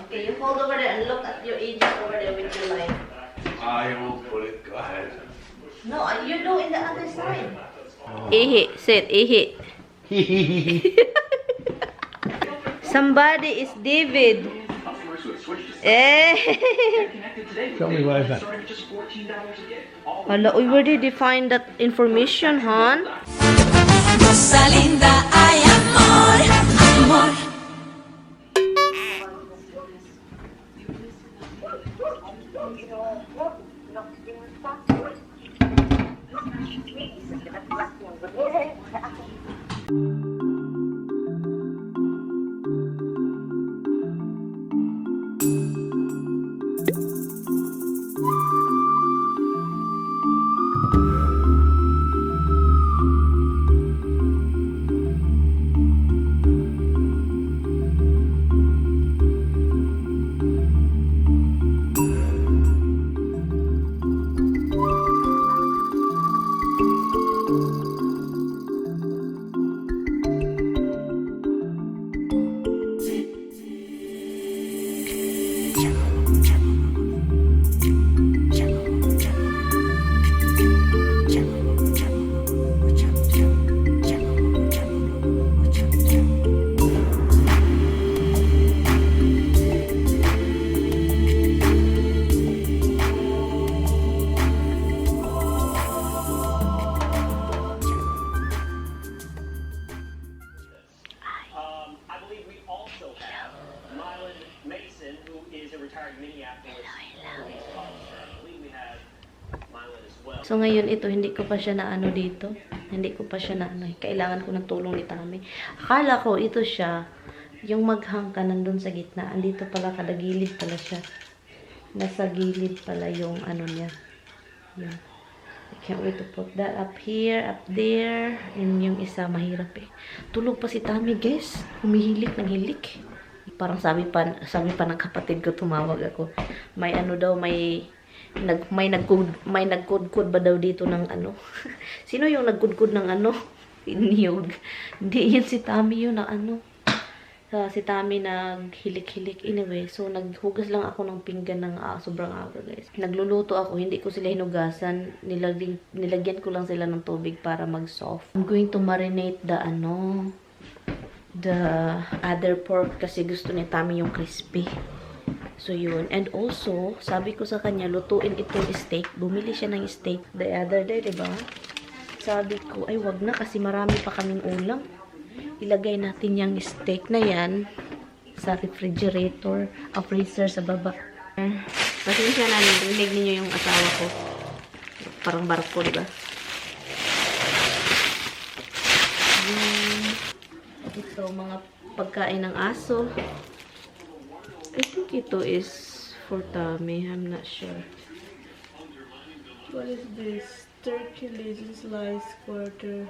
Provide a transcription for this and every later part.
Okay, you hold over there and look at your agent over there with your light. I will put it. Go ahead. No, you do in the other side. Ihi, sit, ihi. Somebody is David. Eh. Tell me why is that? Hala, where did you find that information, hon? Rosalinda, ay amor, amor. So ngayon ito, hindi ko pa siya na ano dito. Hindi ko pa siya na ano. Kailangan ko ng tulong ni Tami. Akala ko ito siya, yung maghang ka nandun sa gitna. Andito pala, kada gilid pala siya. Nasa gilid pala yung ano niya. Yan. I can't wait to put that up here, up there. And yung isa, mahirap eh. Tulog pa si Tami, guys. Humihilik, nanghilik. Parang sabi pa ng kapatid ko, tumawag ako. May ano daw, may nagkudkod ba daw dito ng ano? Sino yung nagkudkod ng ano? Niyog. Hindi yan si Tami yun na ano. Si Tami naghilik-hilik. Anyway, so naghugas lang ako ng pinggan ng sobrang aga, guys. Nagluluto ako, hindi ko sila hinugasan. Nilagyan ko lang sila ng tubig para mag-soft. I'm going to marinate the other pork kasi gusto ni Tami yung crispy. So, yun. And also, sabi ko sa kanya, lutuin itong steak. Bumili siya ng steak the other day, diba? Sabi ko, ay wag na kasi marami pa kaming ulam. Ilagay natin yung steak na yan sa refrigerator, freezer sa baba. Pasensya na, narinig ninyo yung asawa ko. Parang barko, diba? Ito, mga pagkain ng aso. I think ito is for Tami. I'm not sure. What is this? Turkey lesion slice quarter.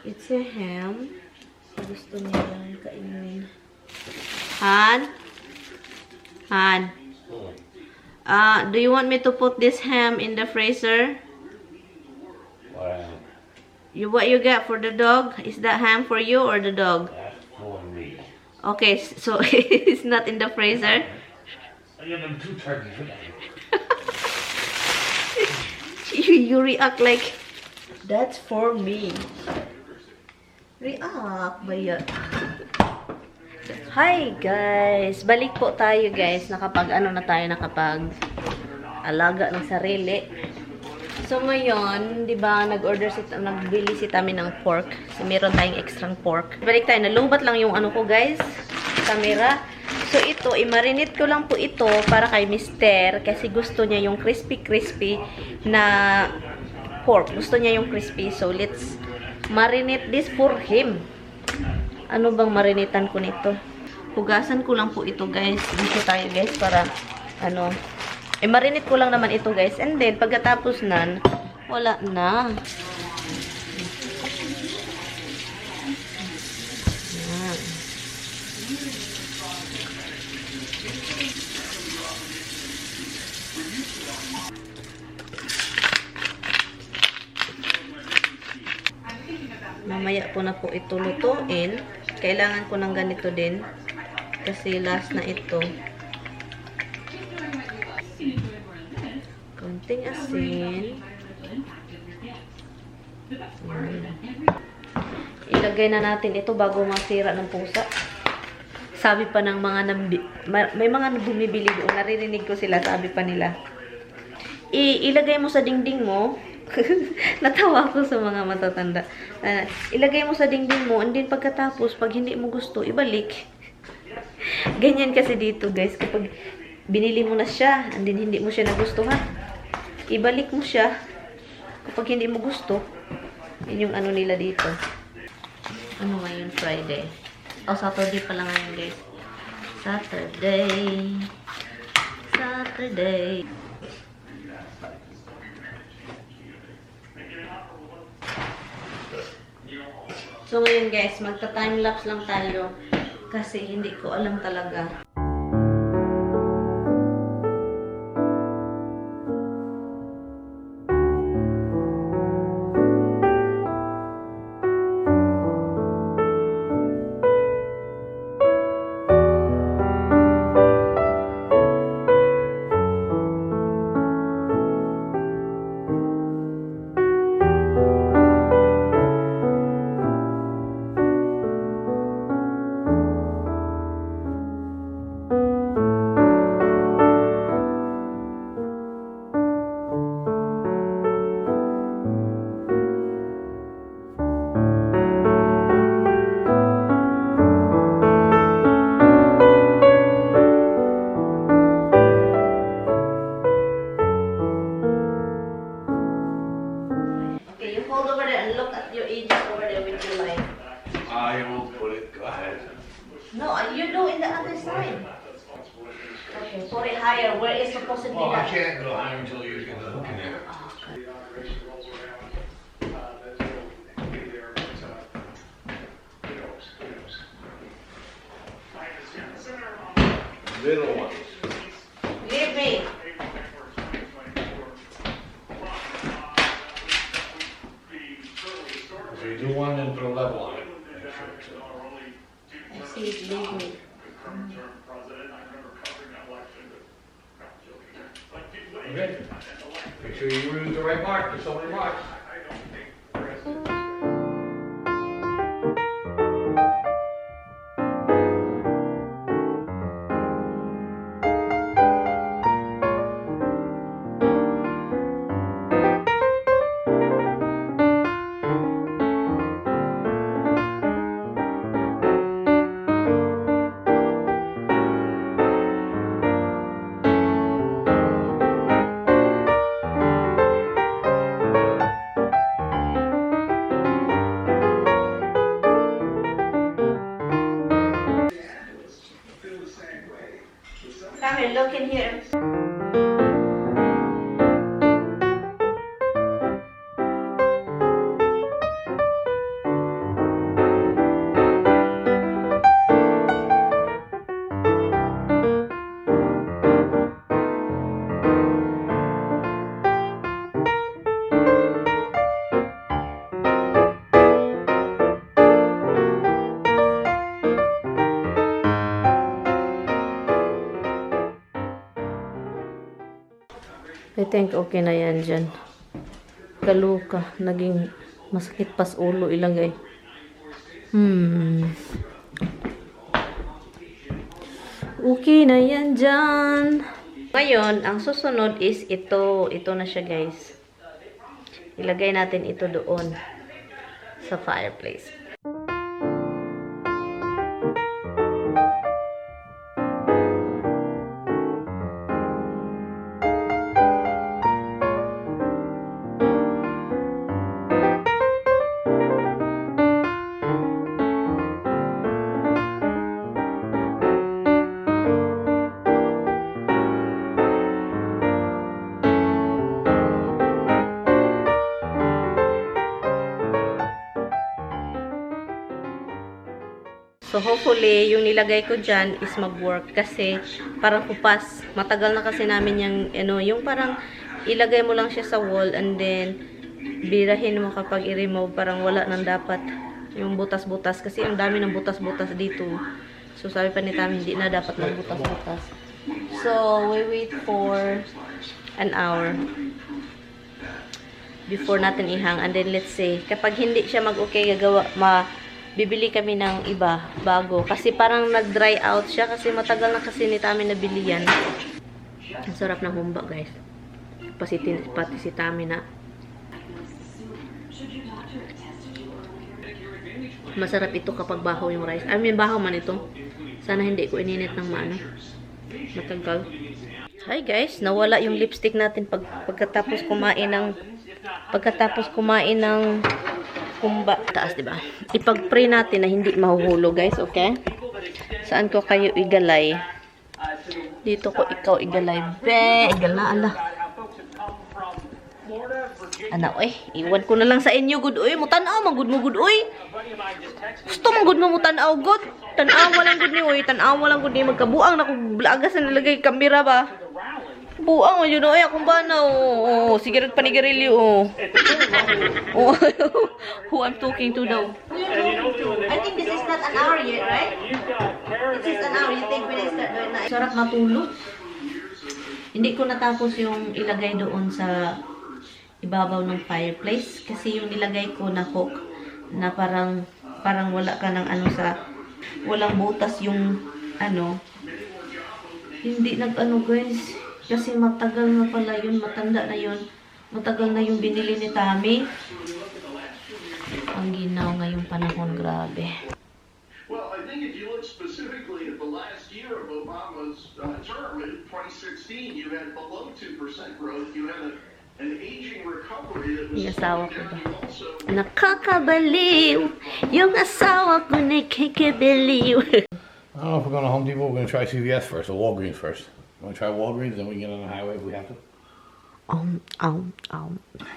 It's a ham. Gusto niya lang kainin. Han? Han? Do you want me to put this ham in the freezer? What you got for the dog? Is that ham for you or the dog? That's for me. Okay, so it's not in the freezer. I have them 2 turkeys. You react like that's for me. React ba yan? Hi guys! Balik po tayo guys. Nakapag alaga ng sarili. So ngayon, 'di ba, nagbili si Tami ng pork. So meron tayong extra pork. Balik tayo, nalubat lang yung ano ko, guys, camera. So ito, i-marinate ko lang po ito para kay Mister kasi gusto niya yung crispy na pork. Gusto niya yung crispy. So let's marinate this for him. Ano bang marinitan ko nito? Hugasan ko lang po ito, guys. Dito tayo, guys, para ano, marinate ko lang naman ito, guys. And then, pagkatapos nan, wala na. Yan. Mamaya po na po ito lutuin. Kailangan ko ng ganito din. Kasi last na ito. Konting asin. Ilagay na natin ito bago masira ng pusa. Sabi pa ng mga may mga bumibili doon, naririnig ko sila, sabi pa nila, ilagay mo sa dingding mo. Natawa ko sa mga matatanda. Ilagay mo sa dingding mo, and then pagkatapos, pag hindi mo gusto, ibalik. Ganyan kasi dito, guys. Kapag binili mo na siya, and then hindi mo siya nagustuhan, ibalik mo siya. Kapag hindi mo gusto, yun yung ano nila dito. Ano ngayon? Friday. Saturday pala ngayon, guys. Saturday. So, ngayon guys, magta-timelapse lang tayo kasi hindi ko alam talaga. I will put it. Go ahead. No, you do in the other side. Okay, put it higher where it's supposed to be. Well, I can't go higher until you get the hook in there. Little ones. Leave me. So you do one and put a level on it. I see it, leave me. Okay. Make sure you use the right mark. There's so many marks. Come here, look in here. I think okay na yan dyan. Kaluka. Naging masakit pas ulo ilagay. Okay na yan dyan. Ngayon, ang susunod is ito. Ito na siya, guys. Ilagay natin ito doon sa fireplace. So, hopefully, yung nilagay ko dyan is mag-work kasi parang kupas. Matagal na kasi namin yung parang ilagay mo lang siya sa wall and then birahin mo kapag i-remove. Parang wala nang dapat yung butas-butas kasi ang dami ng butas-butas dito. So, sabi pa ni Tami, hindi na dapat ng butas-butas. So, we wait for an hour before natin ihang. And then, let's say, kapag hindi siya mag-okay, bibili kami ng iba, bago. Kasi parang nag-dry out siya. Kasi matagal na kasi ni Tami nabili yan. Ang sarap ng humba, guys. Pati si Tami na. Masarap ito kapag baho yung rice. I mean, baho man ito. Sana hindi ko ininit ng matagal. Hi guys, nawala yung lipstick natin pagkatapos kumain ng kumba. Taas, diba? Ipag-pray natin na hindi mahuhulog, guys, okay? Saan ko kayo igalay? Dito ko ikaw igalay. Igala, ala. Ano, iwan ko na lang sa inyo, good, mutanaw, magud mo, good, gusto mong good mo, mutanaw, good. Tanawa lang, good ni, tanawa lang, good ni, magkabuang na kung blagas na nilagay kamera ba? Buang, yun, akong ba na, sige, panigarilyo, who I'm talking to daw. I think this is not an hour yet, right? This is an hour, you think when I start doing that? Sarap matulog. Hindi ko natapos yung ilagay doon sa ibabaw ng fireplace kasi yung nilagay ko na hook na parang wala ka ng walang butas yung hindi guys, kasi matagal na pala yun, matanda na yun, matagal na yung binili ni Tami. Ang ginaw ngayong panahon, grabe. Well, I think if you look specifically at the last year of Obama's term in 2016, you had below 2% growth, you had an aging recovery that was nakakabaliw. Yung asawa ko nakakabaliw. I don't know if we're going to Home Depot. We're going to try CVS first, or Walgreens first. You want to try Walgreens, then we can get on the highway if we have to?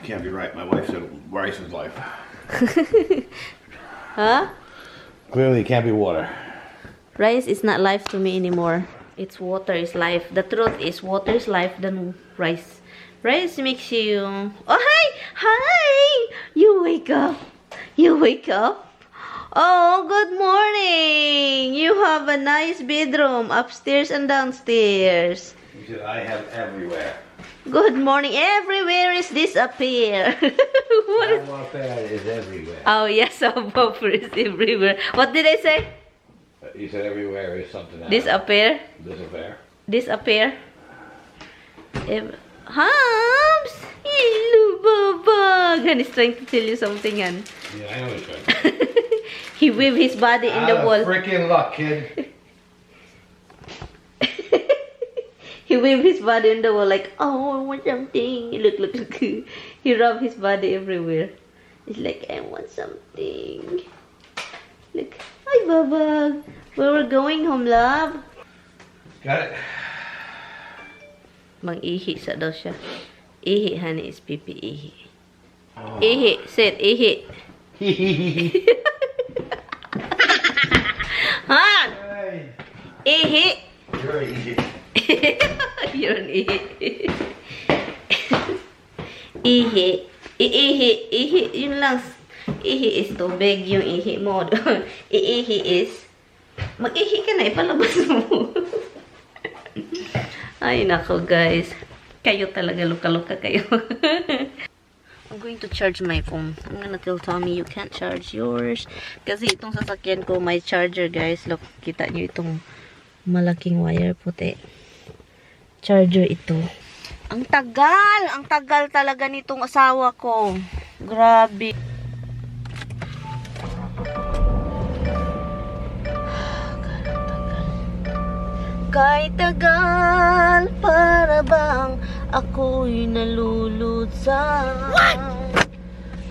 Can't be right. My wife said rice is life. Huh? Clearly, it can't be water. Rice is not life to me anymore. It's water is life. The truth is water is life than rice. Rice makes you... Oh, hi! Hi! You wake up. You wake up. Oh, good morning. You have a nice bedroom upstairs and downstairs. He said, I have everywhere. Good morning. Everywhere is disappear. What is everywhere. Oh, yes, above is everywhere. What did I say? He said everywhere is something else. Disappear. Disappear. Disappear. Hams! Hello, Baba! Han is trying to tell you something, Han. Yeah, I know he's trying. He weaved his body in the wall. Freaking luck, kid. He weaved his body in the wall like, oh, I want something. Look. He rubbed his body everywhere. It's like, I want something. Look. Hi, Baba. Where we're going home, love? Got it. Mang-ihi sa daw siya. Ihi, honey, is pipi, ihi. Oh. Ihi, sit, ihi. Han! Ihi. You're an ihi. You're an ihi. Ihi. Ihi. Yun lang. Ihi is tubig. Yung ihi mo. Ihi is mag-ihi ka na. Ipalabas mo. Ay, nako guys. Kayo talaga, luka-luka kayo. I'm going to charge my phone. I'm gonna tell Tommy you can't charge yours. Kasi itong sasakyan ko, may charger guys. Look, kita nyo itong malaking wire puti. Charger ito. Ang tagal talaga nitong asawa ko. Grabe. Kahit tagal, para bang ako'y nalulutsa. What?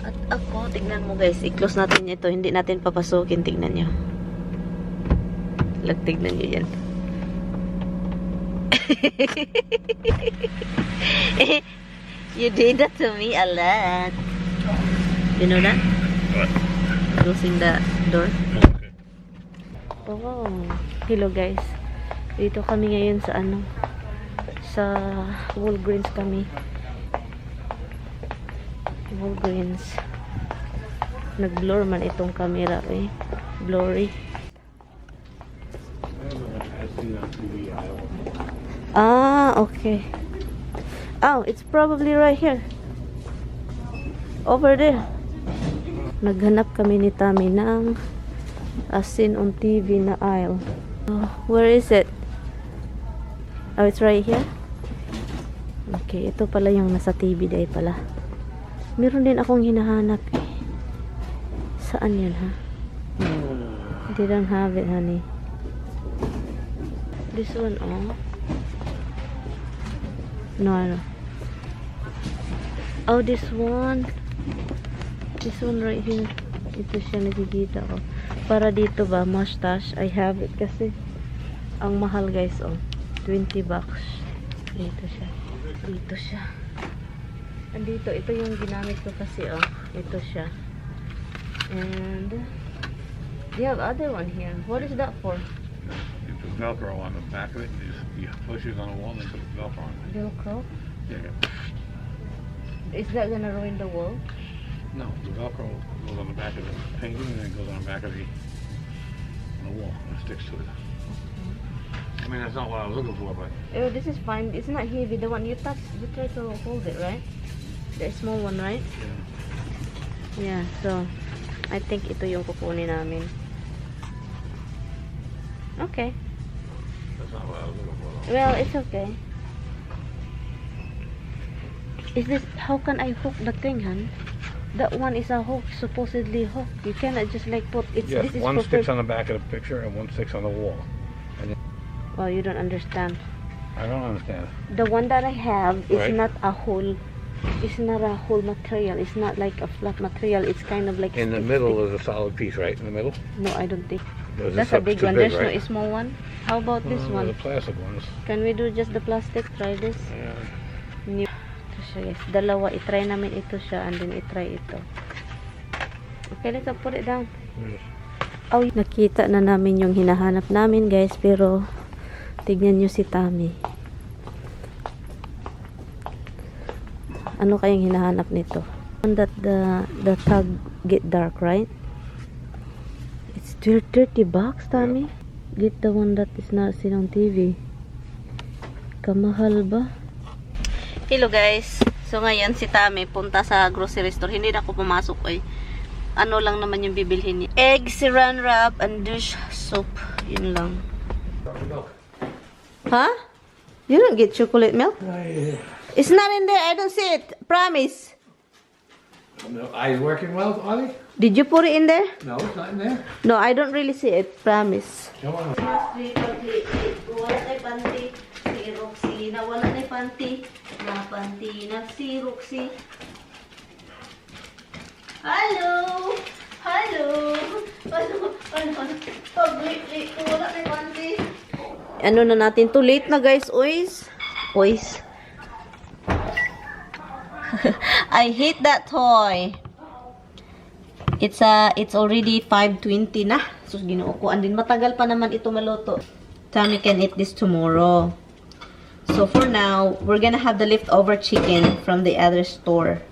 At ako, tignan mo guys, i-close natin ito. Hindi natin papasukin, tignan nyo. Tignan nyo yan. You did that to me a lot. You know that? What? Closing the door. Okay. Oh, hello guys. Dito kami ngayon sa sa Walgreens kami. Walgreens. Nag-blur man itong camera blurry. Ah, okay. Oh, it's probably right here. Over there. Naghanap kami ni Tami ng asin on TV na aisle. Oh, where is it? Oh, it's right here. Okay, ito pala yung nasa TV day pala. Meron din akong hinahanap eh. Saan yan ha? Didn't have it, honey. This one, oh. No. Oh, this one. This one right here. Ito siya nakikita ko. Para dito ba, mustache. I have it kasi ang mahal guys, oh. $20. Dito siya. Dito siya. Andito, ito yung ginamit ko kasi, oh. Ito siya. And you have other one here. What is that for? You put Velcro on the back of it, and you push it on the wall, and then put Velcro on it. Velcro? Yeah. Is that gonna ruin the wall? No, the Velcro goes on the back of the painting, and then it goes on the back of the wall, and it sticks to it. I mean, that's not what I was looking for, but Oh, this is fine. It's not heavy. The one you touch, you try to hold it, right? The small one, right? Yeah, so I think ito yung kukunin namin. Okay. that's not what I was looking for. Well, it's okay. Is this, how can I hook the thing, hon? That one is a hook, supposedly hook. You cannot just like put, it's, Yes, this is one for sticks on the back of the picture, and one sticks on the wall. Well, you don't understand. I don't understand. The one that I have is Right. not a whole, it's not a whole material. It's not like a flat material. It's kind of like In the middle is a solid piece, right? In the middle? No, I don't think. There's That's a big too one. There's right? no small one. How about this The one? plastic ones. Can we do just the plastic? Try this. Yeah. New. Ito siya guys. Dalawa. I-try namin ito siya and then i-try ito. Okay, let's put it down. Yes. Oh, nakita na namin yung hinahanap namin guys. Pero tignan nyo si Tami. Ano kayang hinahanap nito? That the tag get dark, right? It's $30, Tami. Get the one that is not seen on TV. Kamahal ba? Hello guys. So ngayon si Tami punta sa grocery store. Hindi na ako pumasok eh. Ano lang naman yung bibilhin niya. Egg, saran wrap, and dish soap. Yun lang. Huh? You don't get chocolate milk? It's not in there. I don't see it. Promise. No, eyes working well, Ollie? Did you put it in there? No, it's not in there. No, I don't really see it. Promise. Come on. Wala na panty. Si Roxy. Nawala na panty. Na panty na si Roxy. Hello! Hello! Ano? Pag-late ko, wala na panty. Ano na natin to? Late na guys, oys. I hate that toy. It's already 5:20 na. So ginoo ko. And then matagal pa naman ito maluto. Tami can eat this tomorrow. So for now, we're gonna have the leftover chicken from the other store.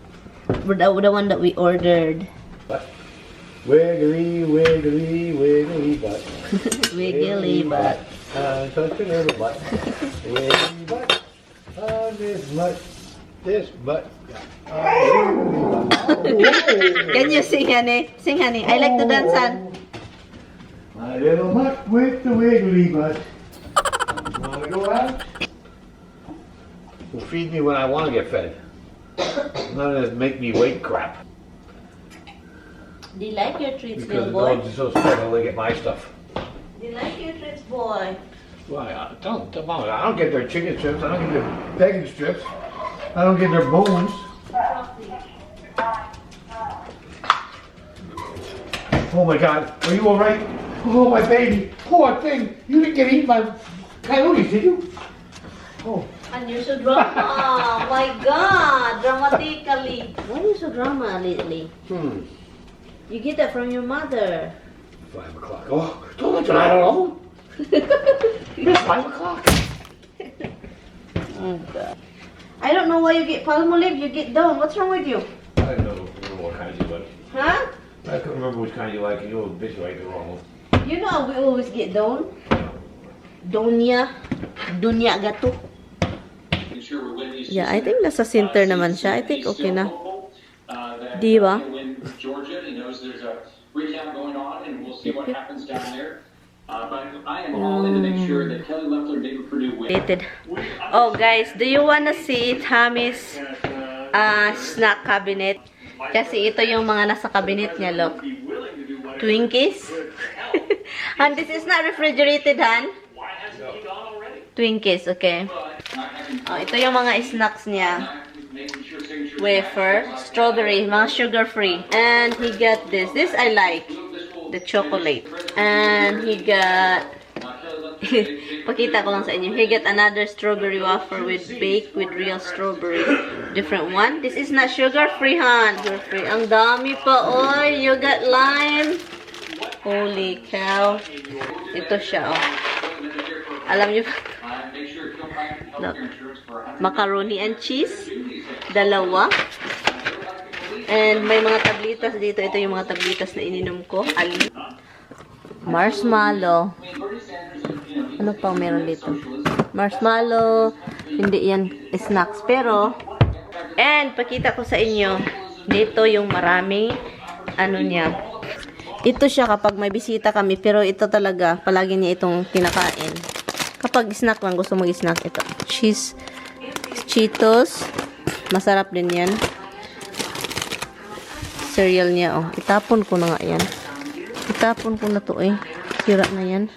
The one that we ordered. Wiggly, wiggly, wiggly butt. Wiggly butt. Touch a little butt. Wiggly butt. On this butt. This butt. Can you sing, honey? Sing, honey. I like to dance, son. My little butt with the wiggly butt. Wanna go out? Will feed me when I want to get fed. None of this make me wait crap. Do you like your treats, Because little the boy? dogs are so special, they get my stuff. Do you like your treats, boy? Why? Mama, I don't get their chicken strips. I don't get their bacon strips. I don't get their bones. Oh my God, are you all right? Oh, my baby, poor thing. You didn't get eaten by coyotes, did you? Oh. And you're so drama. Oh my God, dramatically. Why are you so drama lately? You get that from your mother. 5 o'clock. Oh, don't let your eye alone. It's 5 o'clock. Oh God. I don't know why you get palmolive. You get down. What's wrong with you? I don't remember what kind you like. Huh? I couldn't remember which kind you like, and you always bitch like it wrong. You know we always get down. Donya. Dunya gato. Yeah, I think nasa center naman siya. I think okay na. Di ba? Oh guys, do you wanna see Tammy's snack cabinet? Kasi ito yung mga nasa cabinet niya, look. Twinkies. And this is not refrigerated, Han? Twinkies, okay. Oh, ito yung mga snacks niya. Wafer, strawberry, mga sugar-free. And he got this. This I like. The chocolate. And he got... Pakita ko lang sa inyo. He got another strawberry wafer with baked with real strawberry. Different one. This is not sugar-free, Han. Sugar-free. Ang dami pa, oy. You got lime. Holy cow. Ito siya, oh. Alam niyo ba? Look. Macaroni and cheese. Dalawa. And may mga tablitas dito. Ito yung mga tablitas na ininom ko. Marshmallow. Ano pang meron dito? Marshmallow. Hindi yan snacks. Pero, and pakita ko sa inyo. Dito yung maraming ano niya. Ito siya kapag may bisita kami. Pero ito talaga, palagi niya itong kinakain. Kapag snack lang, gusto mag-snack ito. Cheese, Cheetos. Masarap din yan. Cereal niya, oh. Itapon ko na nga yan. Itapon ko na to, eh. Sira na yan.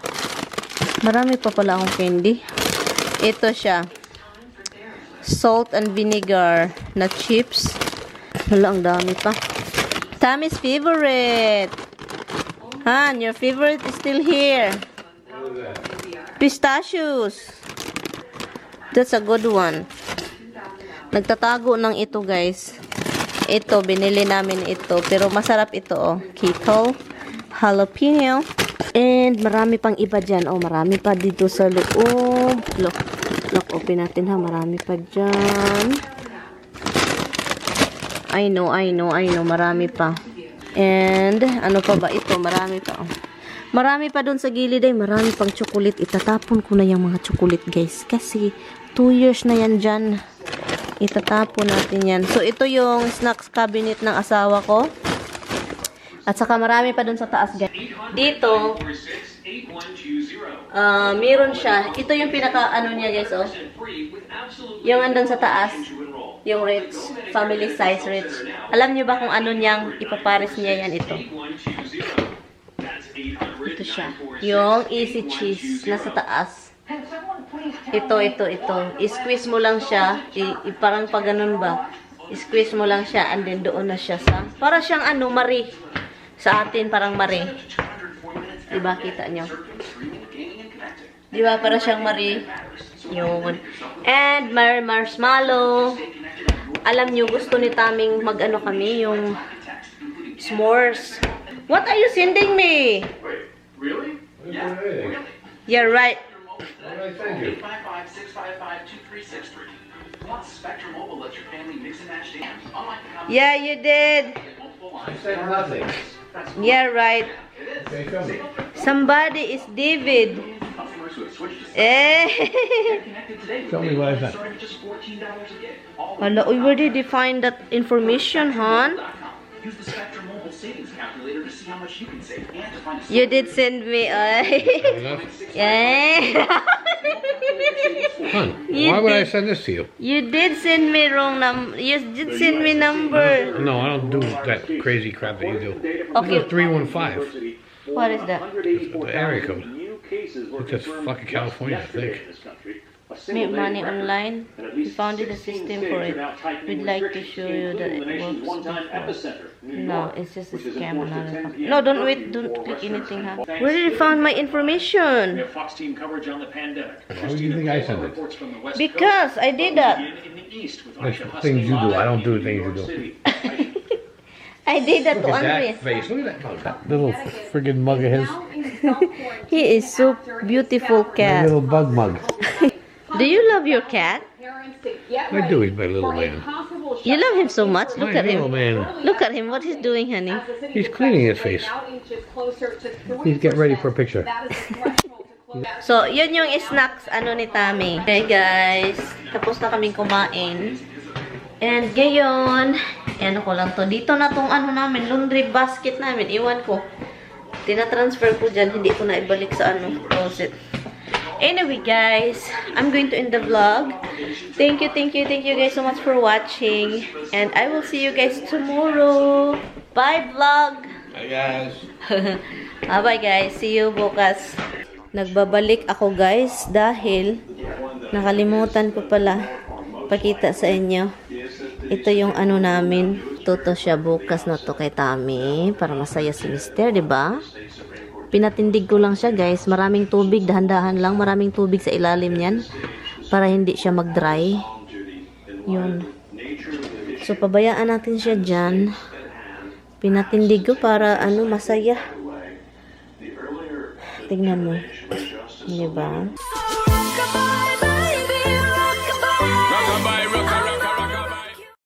Marami pa pala akong candy. Ito siya. Salt and vinegar na chips. Wala, ang dami pa. Tammy's favorite. Han, your favorite is still here. Pistachios. That's a good one. Nagtatago ng ito, guys. Ito, binili namin ito. Pero masarap ito, oh. Keto, jalapeno, and marami pang iba dyan. Oh, marami pa dito sa loob. Look, open natin ha. Marami pa dyan. I know. Marami pa. And, ano pa ba ito? Marami pa, oh. Marami pa doon sa gilid ay marami pang chocolate. Itatapon ko na yung mga chocolate, guys. Kasi 2 years na yan dyan. Itatapon natin yan. So, ito yung snacks cabinet ng asawa ko. At saka marami pa doon sa taas, guys. Dito, meron siya. Ito yung pinaka, ano niya, guys, oh. Yung andun sa taas. Yung rich, family size rich. Alam niyo ba kung ano niyang ipapares niya yan ito? Ito siya. Yung easy cheese. Nasa taas. Ito. I-squeeze mo lang siya. Parang pag ganun ba? I-squeeze mo lang siya. And then doon na siya sa... Para siyang ano, Marie. Sa atin, parang Marie. Diba? Kita nyo? Diba? Para siyang Marie. Yun. And marshmallow. Alam nyo, gusto ni Taming mag-ano kami, yung s'mores. What are you sending me? Wait, really? Yeah. You're right. What did I send you? 855-655-2363. Plus, Spectrum Mobile lets your family mix and match dams. Yeah, you did. I said nothing. Yeah, right. Okay, show me. Somebody is David. Eh. Show me what I sent. Hala, where did you find that information, hon? Use the Spectrum Mobile savings calculator to see how much you can save and to find a You did send me, yeah. Hon, why would I send this to you? You did send me wrong You did send me number. No, I don't do that crazy crap that you do. Okay. This is 315. What is that? The area code. It's just fucking California, I think. Make money online. We founded a system for it. We'd like to show you that it works before. No, it's just a scam. No, don't wait. Don't click anything, huh? Where did you find my information? Fox team coverage on the pandemic. Why do you think I sent it? Because I did that. That's things you do. I don't do things you do. I did that to Look at Andre. that face. Look at that mug. That little friggin' mug of his. He is so beautiful My cat. little bug mug. Do you love your cat? I do. He's my little man. You love him so much. Look My at little him. man. Look at him. What he's doing, honey. He's cleaning his face. He's getting ready for a picture. So, yun yung snacks ano ni Tami. Okay guys, tapos na kaming kumain. And ngayon, ano ko lang to. Dito na tong ano namin, laundry basket namin. Iwan ko. Tina-transfer ko dyan. Hindi ko na ibalik sa ano, closet. Anyway guys, I'm going to end the vlog. Thank you guys so much for watching. And I will see you guys tomorrow. Bye vlog! Hi guys. Bye guys. See you bukas. Nagbabalik ako guys dahil nakalimutan ko pala pakita sa inyo. Ito yung ano namin. Toto siya bukas na to kay Tami para masaya si Mister, 'di ba? Pinatindig ko lang siya guys. Maraming tubig, dahan-dahan lang. Maraming tubig sa ilalim niyan para hindi siya mag-dry. Yun. So pabayaan natin siya diyan. Pinatindig ko para ano masaya. Tingnan mo. Diba?